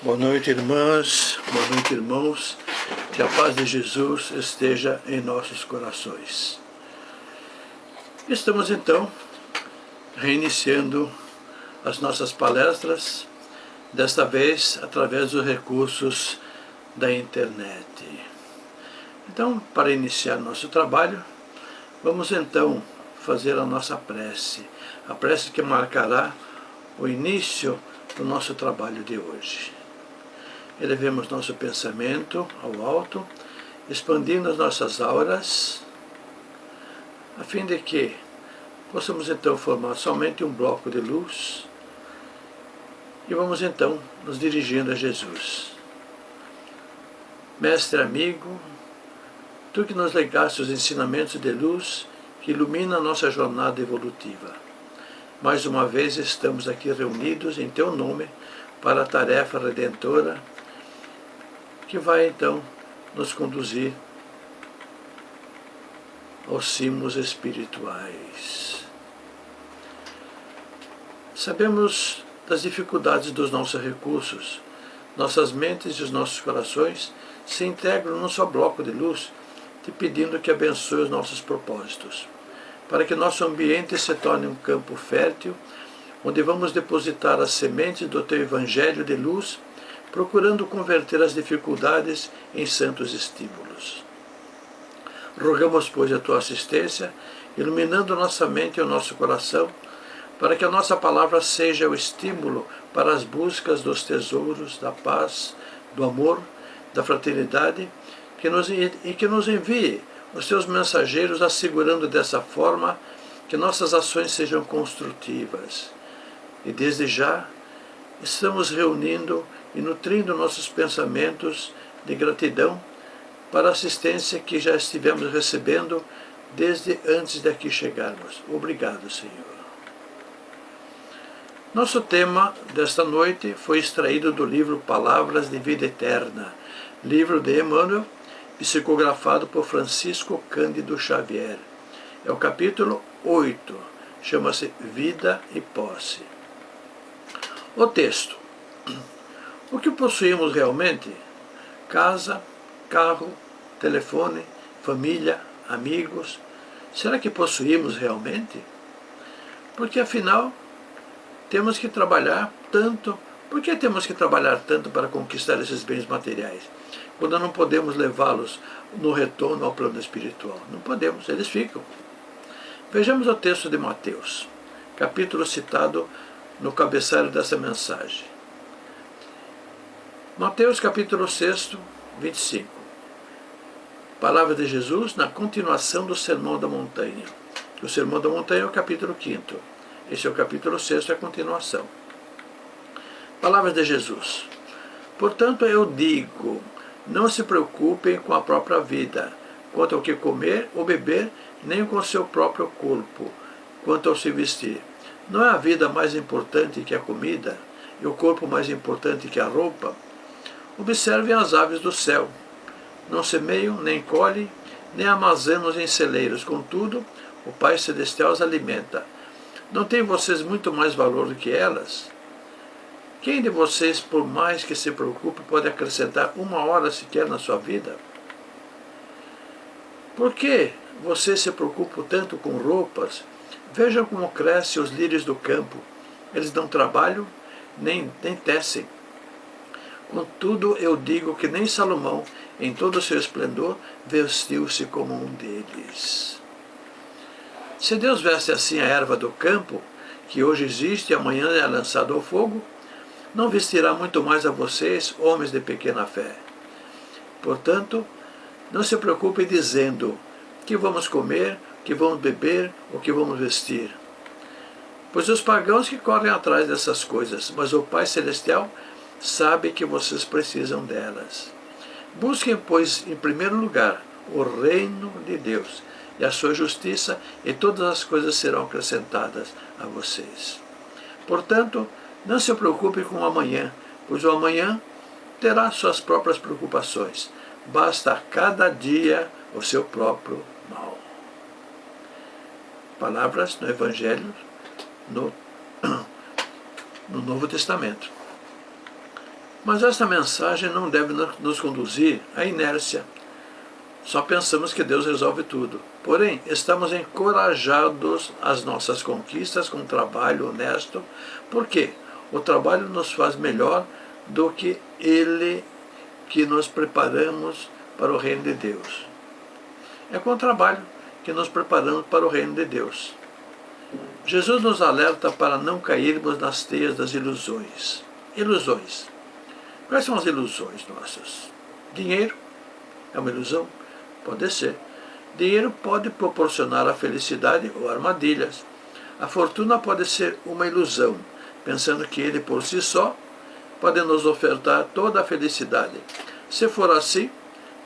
Boa noite, irmãs, boa noite, irmãos. Que a paz de Jesus esteja em nossos corações. Estamos então reiniciando as nossas palestras, desta vez através dos recursos da internet. Então, para iniciar nosso trabalho, vamos então fazer a nossa prece, a prece que marcará o início do nosso trabalho de hoje. Elevemos nosso pensamento ao alto, expandindo as nossas auras, a fim de que possamos então formar somente um bloco de luz e vamos então nos dirigindo a Jesus. Mestre amigo, tu que nos legaste os ensinamentos de luz que iluminam a nossa jornada evolutiva. Mais uma vez estamos aqui reunidos em teu nome para a tarefa redentora que vai então nos conduzir aos cimos espirituais. Sabemos das dificuldades dos nossos recursos. Nossas mentes e os nossos corações se integram num só bloco de luz, te pedindo que abençoe os nossos propósitos, para que nosso ambiente se torne um campo fértil, onde vamos depositar as sementes do teu evangelho de luz, procurando converter as dificuldades em santos estímulos. Rogamos, pois, a tua assistência, iluminando nossa mente e o nosso coração, para que a nossa palavra seja o estímulo para as buscas dos tesouros da paz, do amor, da fraternidade, e que nos envie os teus mensageiros, assegurando dessa forma que nossas ações sejam construtivas. E desde já estamos reunindo e nutrindo nossos pensamentos de gratidão para a assistência que já estivemos recebendo desde antes de aqui chegarmos. Obrigado, Senhor. Nosso tema desta noite foi extraído do livro Palavras de Vida Eterna, livro de Emmanuel, psicografado por Francisco Cândido Xavier. É o capítulo 8, chama-se Vida e Posse. O texto. O que possuímos realmente? Casa, carro, telefone, família, amigos. Será que possuímos realmente? Porque afinal, temos que trabalhar tanto. Por que temos que trabalhar tanto para conquistar esses bens materiais, quando não podemos levá-los no retorno ao plano espiritual? Não podemos, eles ficam. Vejamos o texto de Mateus, capítulo citado no cabeçalho dessa mensagem. Mateus capítulo 6, 25. Palavra de Jesus na continuação do Sermão da Montanha. O Sermão da Montanha é o capítulo 5. Esse é o capítulo 6, é a continuação. Palavras de Jesus. Portanto, eu digo, não se preocupem com a própria vida, quanto ao que comer ou beber, nem com o seu próprio corpo, quanto ao se vestir. Não é a vida mais importante que a comida, e o corpo mais importante que a roupa? Observem as aves do céu. Não semeiam, nem colhem, nem armazenam em celeiros. Contudo, o Pai Celestial as alimenta. Não têm vocês muito mais valor do que elas? Quem de vocês, por mais que se preocupe, pode acrescentar uma hora sequer na sua vida? Por que vocês se preocupam tanto com roupas? Vejam como crescem os lírios do campo. Eles não trabalham, nem tecem. Contudo, eu digo que nem Salomão, em todo o seu esplendor, vestiu-se como um deles. Se Deus veste assim a erva do campo, que hoje existe e amanhã é lançada ao fogo, não vestirá muito mais a vocês, homens de pequena fé. Portanto, não se preocupem dizendo que vamos comer, que vamos beber ou que vamos vestir. Pois os pagãos que correm atrás dessas coisas, mas o Pai Celestial sabe que vocês precisam delas. Busquem, pois, em primeiro lugar, o reino de Deus e a sua justiça, e todas as coisas serão acrescentadas a vocês. Portanto, não se preocupem com o amanhã, pois o amanhã terá suas próprias preocupações. Basta a cada dia o seu próprio mal. Palavras no Evangelho, no Novo Testamento. Mas esta mensagem não deve nos conduzir à inércia. Só pensamos que Deus resolve tudo. Porém, estamos encorajados às nossas conquistas com um trabalho honesto, porque o trabalho nos faz melhor do que ele que nos preparamos para o reino de Deus. É com o trabalho que nos preparamos para o reino de Deus. Jesus nos alerta para não cairmos nas teias das ilusões. Ilusões. Quais são as ilusões nossas? Dinheiro é uma ilusão? Pode ser. Dinheiro pode proporcionar a felicidade ou armadilhas. A fortuna pode ser uma ilusão, pensando que ele por si só pode nos ofertar toda a felicidade. Se for assim,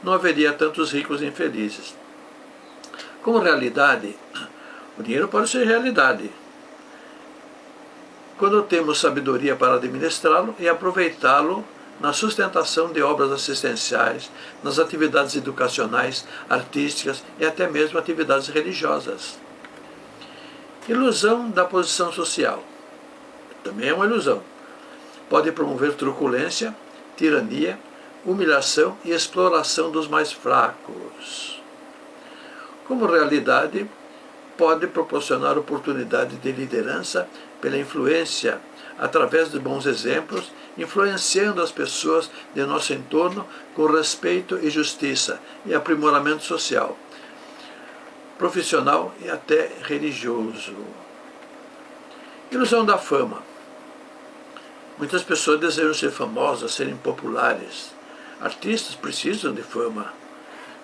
não haveria tantos ricos infelizes. Como realidade, o dinheiro pode ser realidade, quando temos sabedoria para administrá-lo e aproveitá-lo na sustentação de obras assistenciais, nas atividades educacionais, artísticas e até mesmo atividades religiosas. Ilusão da posição social. Também é uma ilusão. Pode promover truculência, tirania, humilhação e exploração dos mais fracos. Como realidade, pode proporcionar oportunidade de liderança pela influência, através de bons exemplos, influenciando as pessoas de nosso entorno com respeito e justiça e aprimoramento social, profissional e até religioso. Ilusão da fama. Muitas pessoas desejam ser famosas, serem populares. Artistas precisam de fama.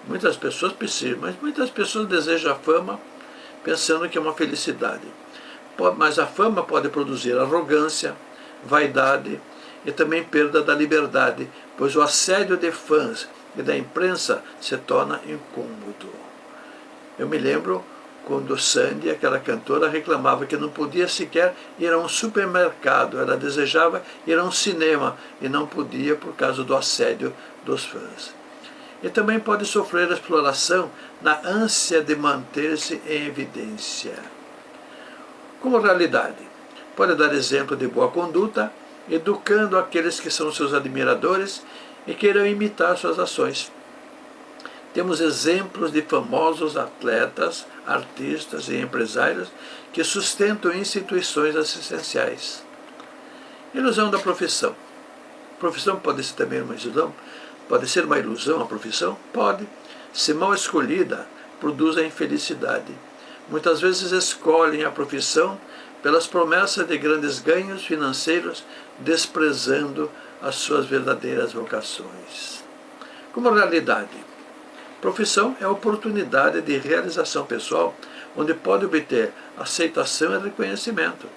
Muitas pessoas precisam, mas muitas pessoas desejam a fama pensando que é uma felicidade. Mas a fama pode produzir arrogância, vaidade e também perda da liberdade, pois o assédio de fãs e da imprensa se torna incômodo. Eu me lembro quando Sandy, aquela cantora, reclamava que não podia sequer ir a um supermercado, ela desejava ir a um cinema e não podia por causa do assédio dos fãs. E também pode sofrer exploração na ânsia de manter-se em evidência. Como realidade, pode dar exemplo de boa conduta, educando aqueles que são seus admiradores e queiram imitar suas ações. Temos exemplos de famosos atletas, artistas e empresários que sustentam instituições assistenciais. Ilusão da profissão. Profissão pode ser também uma ilusão? Pode ser uma ilusão a profissão? Pode. Se mal escolhida, produz a infelicidade. Muitas vezes escolhem a profissão pelas promessas de grandes ganhos financeiros, desprezando as suas verdadeiras vocações. Como realidade, profissão é a oportunidade de realização pessoal, onde pode obter aceitação e reconhecimento.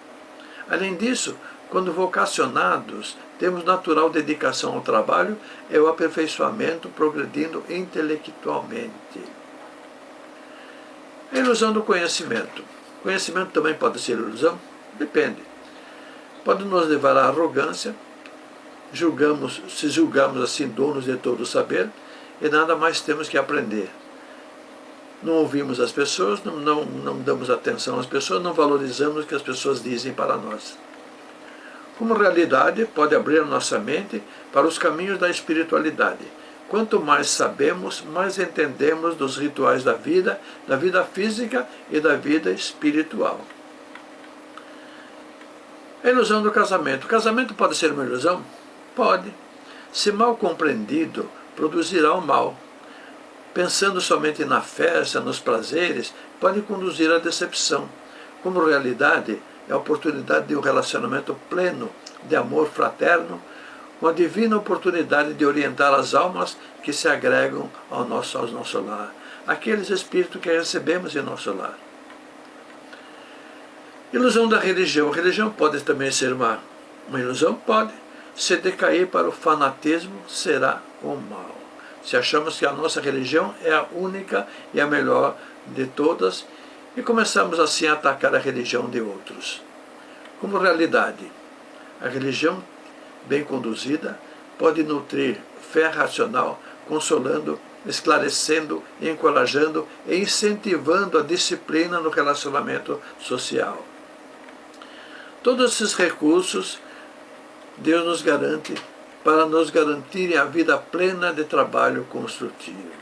Além disso, quando vocacionados, temos natural dedicação ao trabalho e o aperfeiçoamento, progredindo intelectualmente. A ilusão do conhecimento. Conhecimento também pode ser ilusão? Depende. Pode nos levar à arrogância, se julgamos assim donos de todo o saber, e nada mais temos que aprender. Não ouvimos as pessoas, não damos atenção às pessoas, não valorizamos o que as pessoas dizem para nós. Como realidade, pode abrir a nossa mente para os caminhos da espiritualidade. Quanto mais sabemos, mais entendemos dos rituais da vida física e da vida espiritual. A ilusão do casamento. O casamento pode ser uma ilusão? Pode. Se mal compreendido, produzirá o mal. Pensando somente na festa, nos prazeres, pode conduzir à decepção. Como realidade, é a oportunidade de um relacionamento pleno de amor fraterno, uma divina oportunidade de orientar as almas que se agregam ao nosso lar, aqueles espíritos que recebemos em nosso lar. Ilusão da religião. A religião pode também ser uma ilusão? Pode. Se decair para o fanatismo, será o mal. Se achamos que a nossa religião é a única e a melhor de todas, e começamos assim a atacar a religião de outros. Como realidade, a religião bem conduzida pode nutrir fé racional, consolando, esclarecendo, encorajando e incentivando a disciplina no relacionamento social. Todos esses recursos Deus nos garante para nos garantirem a vida plena de trabalho construtivo.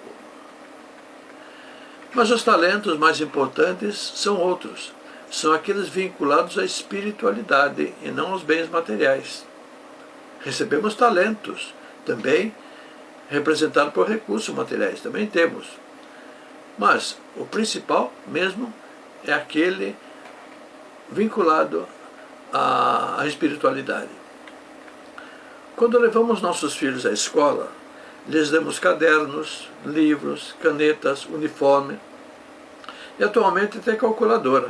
Mas os talentos mais importantes são outros. São aqueles vinculados à espiritualidade e não aos bens materiais. Recebemos talentos, também representados por recursos materiais, também temos. Mas o principal mesmo é aquele vinculado à espiritualidade. Quando levamos nossos filhos à escola, lhes damos cadernos, livros, canetas, uniforme e atualmente até calculadora,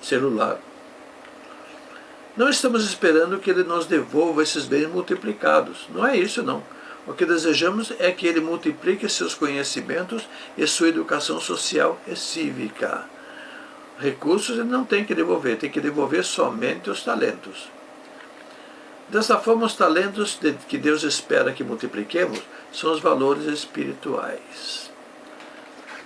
celular. Não estamos esperando que ele nos devolva esses bens multiplicados. Não é isso, não. O que desejamos é que ele multiplique seus conhecimentos e sua educação social e cívica. Recursos ele não tem que devolver somente os talentos. Dessa forma, os talentos que Deus espera que multipliquemos são os valores espirituais.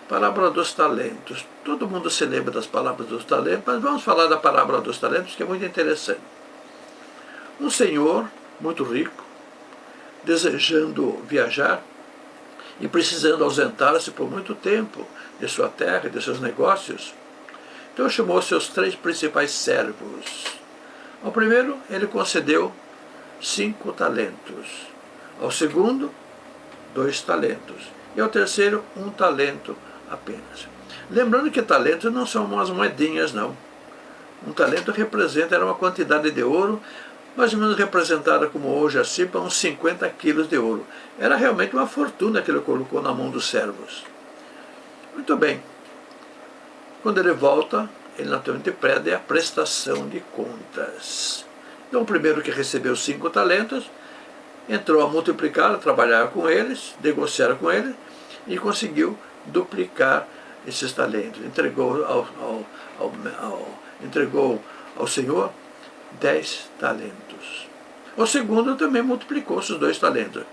Parábola dos talentos. Todo mundo se lembra das palavras dos talentos, mas vamos falar da parábola dos talentos, que é muito interessante. Um senhor muito rico, desejando viajar e precisando ausentar-se por muito tempo de sua terra e de seus negócios, então chamou seus 3 principais servos. Ao primeiro, ele concedeu 5 talentos. Ao segundo, 2 talentos. E ao terceiro, 1 talento apenas. Lembrando que talentos não são umas moedinhas, não. Um talento era uma quantidade de ouro, mais ou menos representada como hoje assim, para uns 50 quilos de ouro. Era realmente uma fortuna que ele colocou na mão dos servos. Muito bem. Quando ele volta, ele naturalmente pede a prestação de contas. Então o primeiro que recebeu 5 talentos, entrou a multiplicar, a trabalhar com eles, negociar com eles, e conseguiu duplicar esses talentos. Entregou ao Senhor 10 talentos. O segundo também multiplicou os 2 talentos.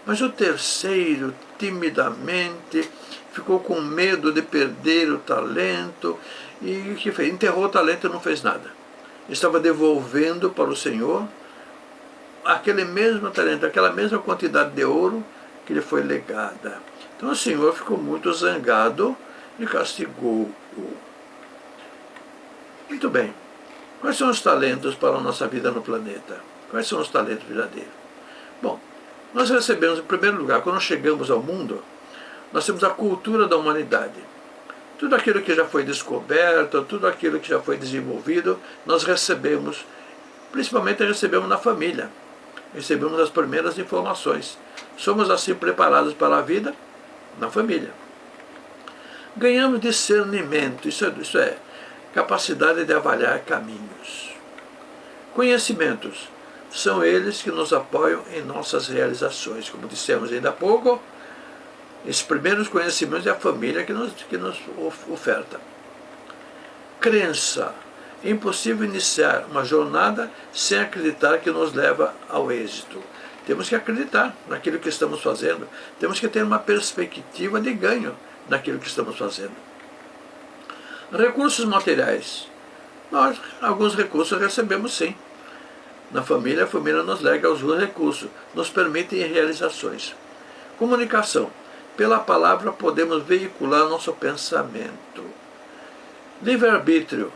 Mas o terceiro, timidamente, ficou com medo de perder o talento e o que fez? Enterrou o talento e não fez nada. Estava devolvendo para o Senhor aquele mesmo talento, aquela mesma quantidade de ouro que lhe foi legada. Então o Senhor ficou muito zangado e castigou-o. Muito bem. Quais são os talentos para a nossa vida no planeta? Quais são os talentos verdadeiros? Bom, nós recebemos, em primeiro lugar, quando chegamos ao mundo, nós temos a cultura da humanidade. Tudo aquilo que já foi descoberto, tudo aquilo que já foi desenvolvido, nós recebemos, principalmente recebemos na família. Recebemos as primeiras informações. Somos assim preparados para a vida na família. Ganhamos discernimento, isso é capacidade de avaliar caminhos. Conhecimentos, são eles que nos apoiam em nossas realizações. Como dissemos ainda há pouco, esses primeiros conhecimentos é a família que nos oferta. Crença. É impossível iniciar uma jornada sem acreditar que nos leva ao êxito. Temos que acreditar naquilo que estamos fazendo. Temos que ter uma perspectiva de ganho naquilo que estamos fazendo. Recursos materiais. Nós, alguns recursos recebemos sim. Na família, a família nos lega alguns recursos, nos permite realizações. Comunicação. Pela palavra podemos veicular nosso pensamento. Livre-arbítrio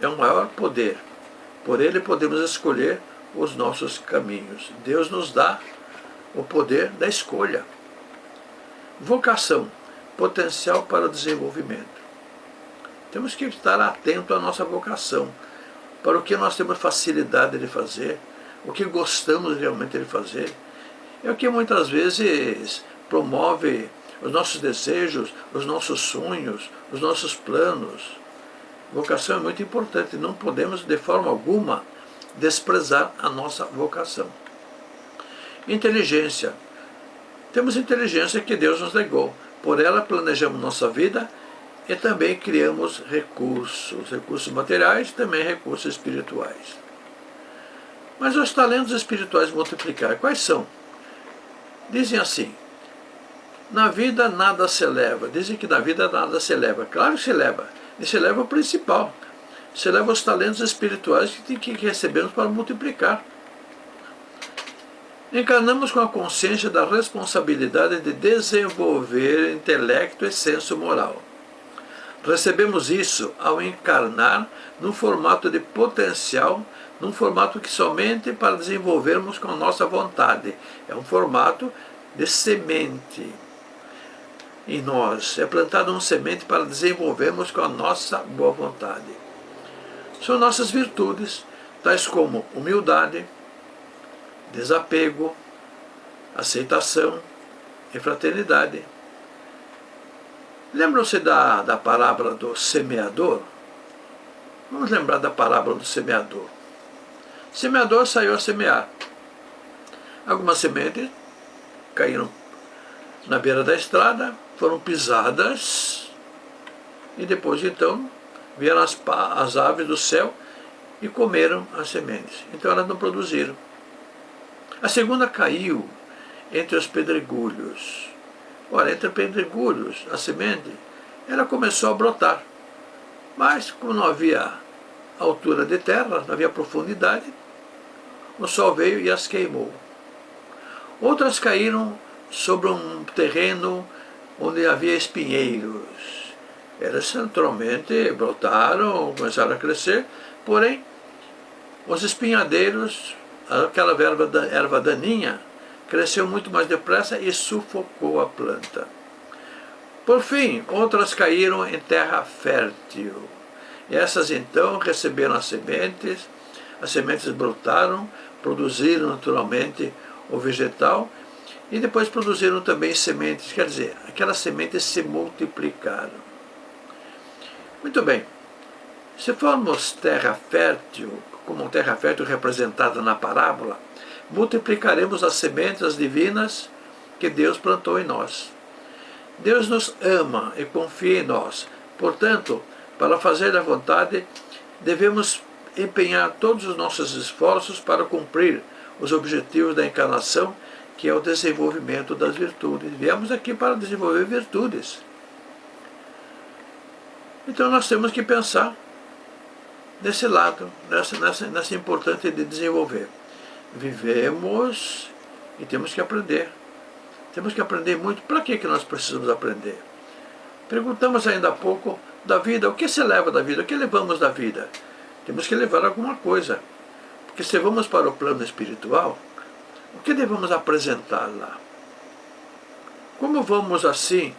é o maior poder. Por ele podemos escolher os nossos caminhos. Deus nos dá o poder da escolha. Vocação, potencial para o desenvolvimento. Temos que estar atento à nossa vocação, para o que nós temos facilidade de fazer, o que gostamos realmente de fazer. É o que muitas vezes promove os nossos desejos, os nossos sonhos, os nossos planos. Vocação é muito importante, não podemos de forma alguma desprezar a nossa vocação. Inteligência. Temos inteligência que Deus nos legou. Por ela planejamos nossa vida e também criamos recursos materiais, também recursos espirituais. Mas os talentos espirituais multiplicar, quais são? Dizem assim, na vida nada se leva. Dizem que na vida nada se leva. Claro que se leva. E se leva o principal. Se leva os talentos espirituais que recebemos para multiplicar. Encarnamos com a consciência da responsabilidade de desenvolver intelecto e senso moral. Recebemos isso ao encarnar num formato de potencial, num formato que somente para desenvolvermos com a nossa vontade. É um formato de semente. Em nós é plantada uma semente para desenvolvermos com a nossa boa vontade. São nossas virtudes, tais como humildade, desapego, aceitação e fraternidade. Lembram-se da parábola do semeador? Vamos lembrar da parábola do semeador. O semeador saiu a semear. Algumas sementes caíram na beira da estrada, foram pisadas, e depois então vieram as aves do céu e comeram as sementes. Então elas não produziram. A segunda caiu entre os pedregulhos. Ora, entre pedregulhos, a semente, ela começou a brotar. Mas, como não havia altura de terra, não havia profundidade, o sol veio e as queimou. Outras caíram sobre um terreno onde havia espinheiros. Elas naturalmente brotaram, começaram a crescer, porém, os espinhadeiros, aquela erva daninha, cresceu muito mais depressa e sufocou a planta. Por fim, outras caíram em terra fértil. Essas então receberam as sementes brotaram, produziram naturalmente o vegetal e depois produziram também sementes, quer dizer, aquelas sementes se multiplicaram. Muito bem, se formos terra fértil, como terra fértil representada na parábola, multiplicaremos as sementes divinas que Deus plantou em nós. Deus nos ama e confia em nós. Portanto, para fazer a vontade, devemos empenhar todos os nossos esforços para cumprir os objetivos da encarnação, que é o desenvolvimento das virtudes. Viemos aqui para desenvolver virtudes. Então nós temos que pensar desse lado, nessa importância de desenvolver. Vivemos e temos que aprender. Temos que aprender muito. Para que nós precisamos aprender? Perguntamos ainda há pouco da vida. O que se leva da vida? O que levamos da vida? Temos que levar alguma coisa. Porque se vamos para o plano espiritual, o que devemos apresentar lá? Como vamos assim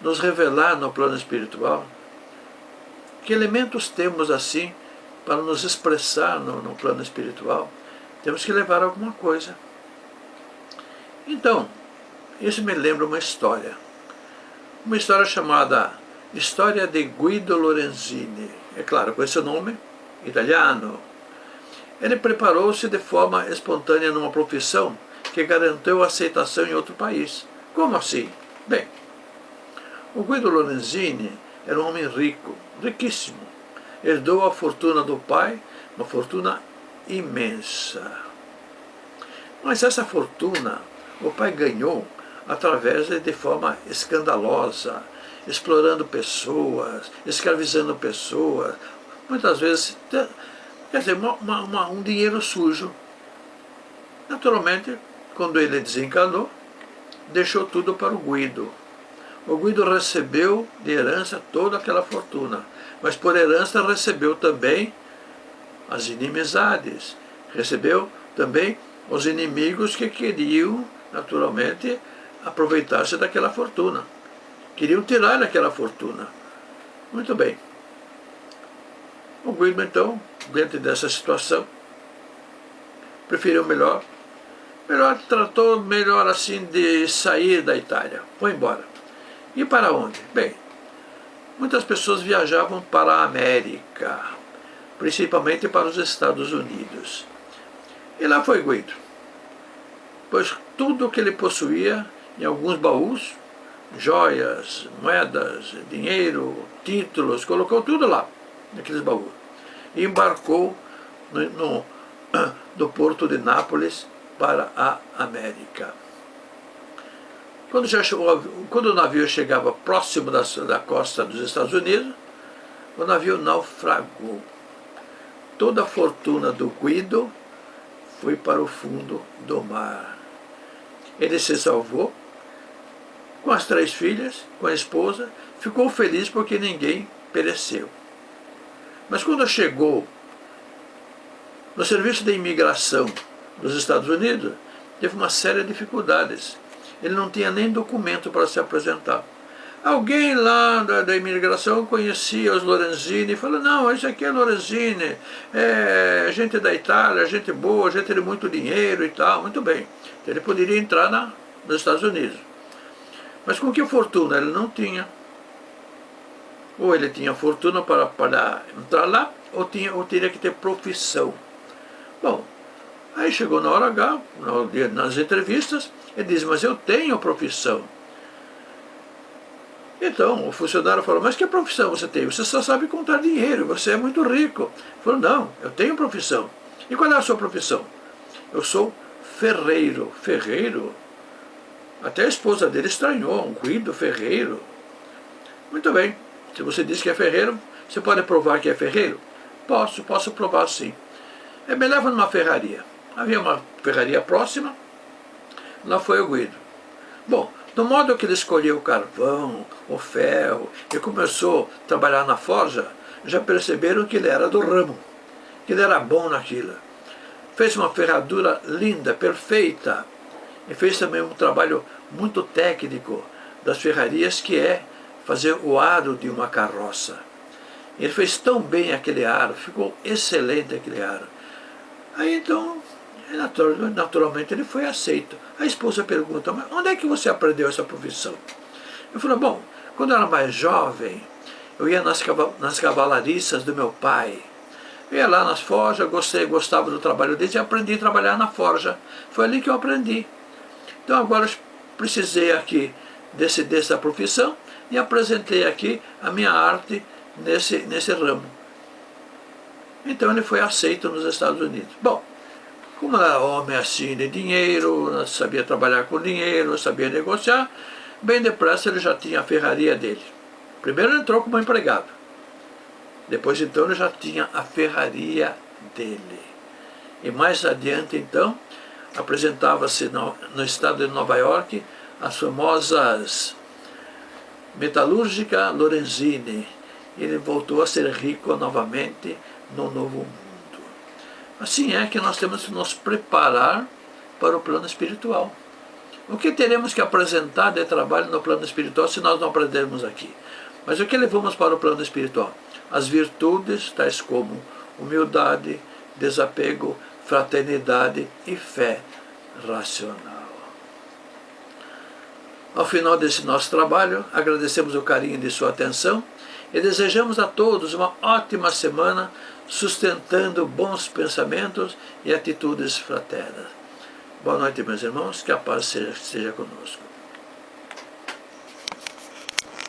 nos revelar no plano espiritual? Que elementos temos assim para nos expressar no plano espiritual? Temos que levar alguma coisa. Então, isso me lembra uma história chamada História de Guido Lorenzini. É claro, com esse nome, italiano. Ele preparou-se de forma espontânea numa profissão que garantiu aceitação em outro país. Como assim? Bem, o Guido Lorenzini era um homem rico, riquíssimo. Herdou a fortuna do pai, uma fortuna imensa. Mas essa fortuna o pai ganhou através de forma escandalosa, explorando pessoas, escravizando pessoas, muitas vezes, quer dizer, um dinheiro sujo. Naturalmente, quando ele desencarnou, deixou tudo para o Guido. O Guido recebeu de herança toda aquela fortuna, mas por herança recebeu também as inimizades, recebeu também os inimigos que queriam, naturalmente, aproveitar-se daquela fortuna. Queriam tirar aquela fortuna. Muito bem. O Guido, então, dentro dessa situação, preferiu tratou melhor assim de sair da Itália. Foi embora. E para onde? Bem, muitas pessoas viajavam para a América, principalmente para os Estados Unidos. E lá foi Guido. Pois tudo o que ele possuía, em alguns baús, joias, moedas, dinheiro, títulos, colocou tudo lá, naqueles baús. E embarcou do porto de Nápoles para a América. Quando o navio chegava próximo da costa dos Estados Unidos, o navio naufragou. Toda a fortuna do Guido foi para o fundo do mar. Ele se salvou com as 3 filhas, com a esposa, ficou feliz porque ninguém pereceu. Mas quando chegou no serviço de imigração dos Estados Unidos, teve uma série de dificuldades. Ele não tinha nem documento para se apresentar. Alguém lá da imigração conhecia os Lorenzini e falou: não, esse aqui é Lorenzini, é gente da Itália, gente boa, gente de muito dinheiro e tal. Muito bem. Então, ele poderia entrar nos Estados Unidos. Mas com que fortuna? Ele não tinha. Ou ele tinha fortuna para entrar lá, ou teria que ter profissão. Bom, aí chegou na hora H, nas entrevistas, ele diz: mas eu tenho profissão. Então o funcionário falou: mas que profissão você tem? Você só sabe contar dinheiro, você é muito rico. Ele falou: não, eu tenho profissão. E qual é a sua profissão? Eu sou ferreiro. Ferreiro? Até a esposa dele estranhou, um Guido ferreiro. Muito bem, se você diz que é ferreiro, você pode provar que é ferreiro? Posso provar sim. Me leva numa ferraria. Havia uma ferraria próxima, lá foi o Guido. Bom, do modo que ele escolheu o carvão, o ferro, e começou a trabalhar na forja, já perceberam que ele era do ramo, que ele era bom naquilo. Fez uma ferradura linda, perfeita, e fez também um trabalho muito técnico das ferrarias, que é fazer o aro de uma carroça. Ele fez tão bem aquele aro, ficou excelente aquele aro. Aí então, naturalmente, ele foi aceito. A esposa pergunta: mas onde é que você aprendeu essa profissão? Eu falei: bom, quando eu era mais jovem, eu ia nas cavalariças do meu pai. Eu ia lá nas forjas, gostava do trabalho deles e aprendi a trabalhar na forja. Foi ali que eu aprendi. Então agora eu precisei aqui dessa profissão e apresentei aqui a minha arte nesse ramo. Então ele foi aceito nos Estados Unidos. Bom, como era homem assim de dinheiro, sabia trabalhar com dinheiro, sabia negociar, bem depressa ele já tinha a ferraria dele. Primeiro ele entrou como empregado. Depois então ele já tinha a ferraria dele. E mais adiante então, apresentava-se no estado de Nova York as famosas Metalúrgica Lorenzini. Ele voltou a ser rico novamente no Novo Mundo. Assim é que nós temos que nos preparar para o plano espiritual. O que teremos que apresentar de trabalho no plano espiritual se nós não aprendermos aqui? Mas o que levamos para o plano espiritual? As virtudes tais como humildade, desapego, fraternidade e fé racional. Ao final desse nosso trabalho, agradecemos o carinho de sua atenção e desejamos a todos uma ótima semana, sustentando bons pensamentos e atitudes fraternas. Boa noite, meus irmãos, que a paz seja conosco.